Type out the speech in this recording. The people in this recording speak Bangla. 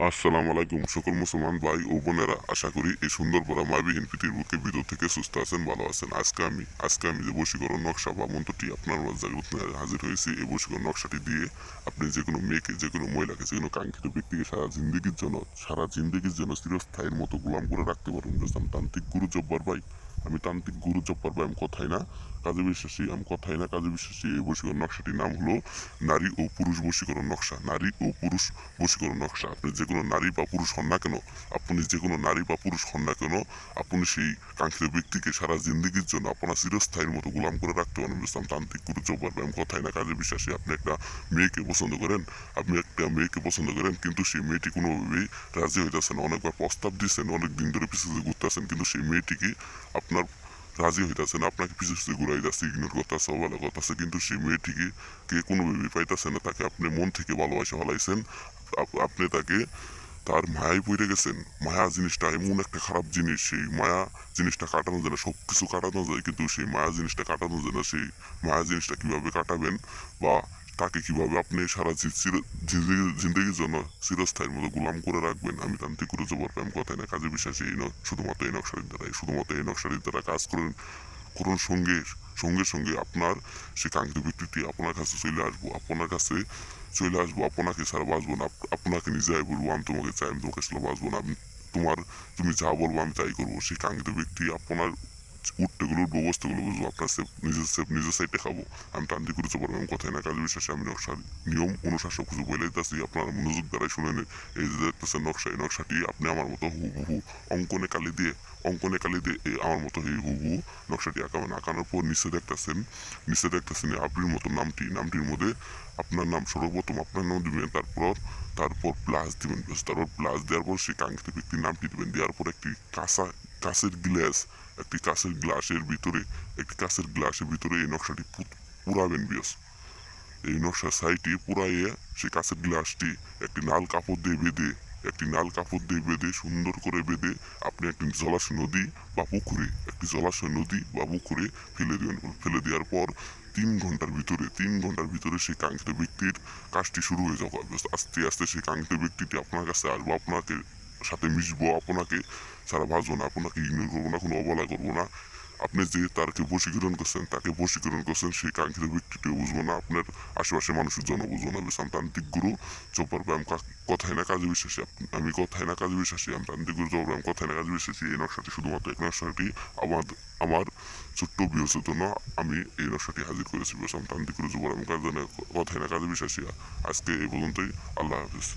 আসসালামু আলাইকুম সকল মুসলমান ভাই ও বোনেরা, আশা করি এই সুন্দর বড় মায়াবিহীন পৃথিবীর বুকে ভিতর থেকে সুস্থ আছেন, ভালো আছেন। আজকে আমি যে বশীকরণ নকশা বা মন্ত্রটি আপনার মাঝে জাগ্রত হাজির হয়েছি। এই বশীকরণ নকশাটি দিয়ে আপনি যে কোনো মেয়েকে, যে কোনো মহিলাকে, যে কোনো কাঙ্ক্ষিত ব্যক্তিকে সারা জিন্দিগির জন্য চিরস্থায়ীর মতো গোলাম করে রাখতে পারবেন। বুঝলাম তান্ত্রিক গুরু জব্বার ভাই, আমি তান্ত্রিক গুরু জব্বার ভাই, আমি কথাই না কাজে বিশ্বাসী। এই বশীকরণ নকশাটির নাম হলো নারী ও পুরুষ বশীকরণ নকশা। নারী ও পুরুষ বশীকরণ নকশা। আপনি যে কোনো নারী বা পুরুষ হন না কেন, আপনি সেই কাঙ্ক্ষিত ব্যক্তিকে সারা জিন্দগির জন্য আপনার চিরস্থায়ীর মতো গোলাম করে রাখতে পারেন। বুঝলাম তান্ত্রিক গুরু জব্বার ভাই, আমি কথাই না কাজে বিশ্বাসী। আপনি একটা মেয়েকে পছন্দ করেন, কিন্তু সেই মেয়েটি কোনোভাবেই রাজি হইতেছেন। অনেকবার প্রস্তাব দিচ্ছেন, অনেক দিন ধরে পিছু ঘুরতেছেন, কিন্তু সেই মেয়েটিকে আপনার রাজি হইতাছে না, আপনাকে পিছু পিছু ঘুরাইতেছে, ইগনোর করতেছে, অবহেলা করতেছে, কিন্তু সেই মেয়েটিকে কোনোভাবেই পাইতেছে না। তাকে আপনি মন থেকে ভালোবাসা হলাইছেন, আপনি তাকে তার মায়ায় পড়ে গেছেন। মায়া জিনিসটা এমন একটা খারাপ জিনিস, সেই মায়া জিনিসটা কাটানো যায় না। সব কিছু কাটানো যায়, কিন্তু সেই মায়া জিনিসটা কাটানো যায় না। সেই মায়া জিনিসটা কিভাবে কাটাবেন, বা তাকে কিভাবে আপনি সারা জিন্দগির জন্য চিরস্থায়ীর মতো গোলাম করে রাখবেন, আমি তান্ত্রিক গুরু জবর প্রেম কথায় না কাজে বিশ্বাসী। শুধুমাত্র এই নকশাটির দ্বারা কাজ করেন করুন। সঙ্গে আপনার সে কাঙ্ক্ষিত ব্যক্তিটি আপনার কাছে আপনাকে ছাড়া বাঁচবো না। আপনাকে নিজেই বলবো, আমি তোমাকে চাই, আমি তোমাকে ছাড়া বাঁচবো না। তুমি যা বলবো আমি তাই করবো। সেই কাঙ্ক্ষিত ব্যক্তি আপনার উঠতে উঠবো, বসতে বুঝবো, আপনার নিজের সাইডে খাবো। আমি তান্ত্রিক করতে পারবো, আমি কথাই না কাজে বিশ্বাসী। আমি নকশার নিয়ম অনুসার সব কিছু বলে দিতেছি, আপনার মনোযোগ দ্বারাই শুনে নেন। এই যে দেখতেছেন নকশা, এই নকশাটি আপনি আমার মতো হুবহু অঙ্কনে কালি দিয়ে আমার মতো হুবহু নকশাটি আঁকাবেন। আঁকানোর পর নিচে দেখতেছেন এই আবৃর মতো নামটির মধ্যে আপনার নাম, সর্বপ্রথম আপনার নাম দিবেন, তারপর প্লাস দিবেন। তারপর প্লাস দেওয়ার পর সেই কাঙ্ক্ষিত ব্যক্তির নামটি দিবেন। দেওয়ার পর কাঁচের গ্লাস একটি কাঁচের গ্লাসের ভিতরে এই নকশাটি পুরাবেন বিয়স। এই নকশার সাইডে পুরাইয়ে সেই কাঁচের গ্লাসটি একটি নাল কাপড় দিয়ে বেঁধে সুন্দর করে বেঁধে আপনি একটি জলাশয় নদী বা পুকুরে ফেলে দিবেন। ফেলে দেওয়ার পর 3 ঘন্টার ভিতরে সেই কাঙ্ক্ষিত ব্যক্তির কাজটি শুরু হয়ে যাবে। আস্তে আস্তে সেই কাঙ্ক্ষিত ব্যক্তিটি আপনার কাছে আসবো, আপনাকে সাথে মিশবো, আপনাকে সারা বাঁচবো না, আপনাকে ইগনোর করবো না, কোনো অবহেলা করবো না। আপনি যে তাকে বশীকরণ করছেন, সেই কাঙ্ক্ষিত ব্যক্তিটিও বুঝবো না, আপনার আশেপাশে মানুষের জন্য বুঝবো না। বেশ, আমি তান্ত্রিক গুরু চোপার ব্যায়াম কথায় না কাজে বিশ্বাসী। আমি কথায় না কাজে বিশ্বাসী। আমি তান্ত্রিক গুরু চোপার ব্যায়াম কথায় না কাজে বিশ্বাসী। এই নকশাটি শুধুমাত্র এক নকশাটি আমার ছোট্ট বিয়সের জন্য আমি এই নকশাটি হাজির করেছি। বেশ, আমি তান্ত্রিক গুরু চোপার ব্যায়াম কথায় না কাজে বিশ্বাসী। আজকে এই পর্যন্তই। আল্লাহ হাফিজ।